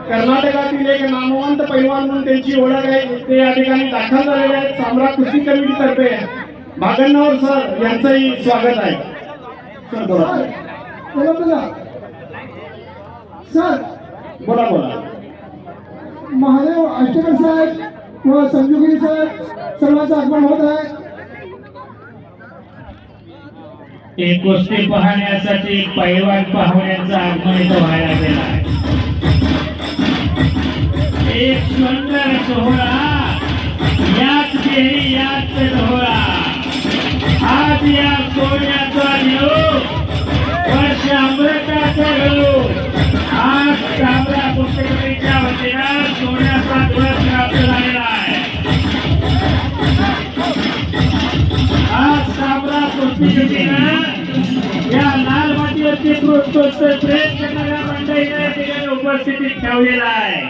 कर्नाटकातील एक नामवंत पैलवान म्हणून त्यांची ओळख आहे, ते या ठिकाणी दाखल झालेले आहेत. सम्राट कुस्ती कमिटीतर्फे भागण्णावर सर यांचंही स्वागत आहे. सर बोला. सर बोला बोला. महादेव आष्टेकर साहेब व संजूगिरी साहेब सर्वांचं आगमन होत आहे. एक कुस्ती पाहण्यासाठी पैलवान पाहुण्यांचं आगमन इथं व्हायला गेलं आहे. एक सुंदर सोहळा, याच देही याच सोहळा. आज या सोन्याचा योग, वर्ष अमृताचा योग. आज साबरा कुस्तीच्या वतीनं सोन्याचा ध्वज प्राप्त झालेला आहे. आज साबरा कुस्तीनं या लाल मातीवरती प्रेम करणाऱ्या मंडळीने ठिकाणी उपस्थितीत ठेवलेला आहे.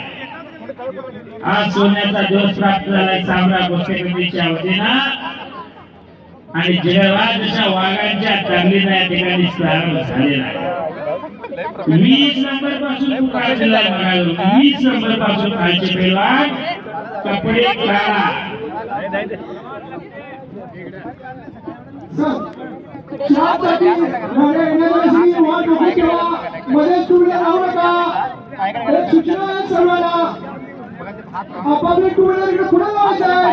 आज सोन्याचा ध्वज प्राप्त झालाय साबरा कुस्ती कमिटीच्या वतीनं आणि जयराजच्या वाघांच्या टांगलीचा या ठिकाणी प्रारंभ झालेला आहे. 20 नंबर पासून काढलेला आहे. 20 नंबर पासून खालचे पैलवान कपडे काढा. सूचना आहे सर्वांना. आपापले टू व्हीलर इकडे पुढे लावायचं आहे.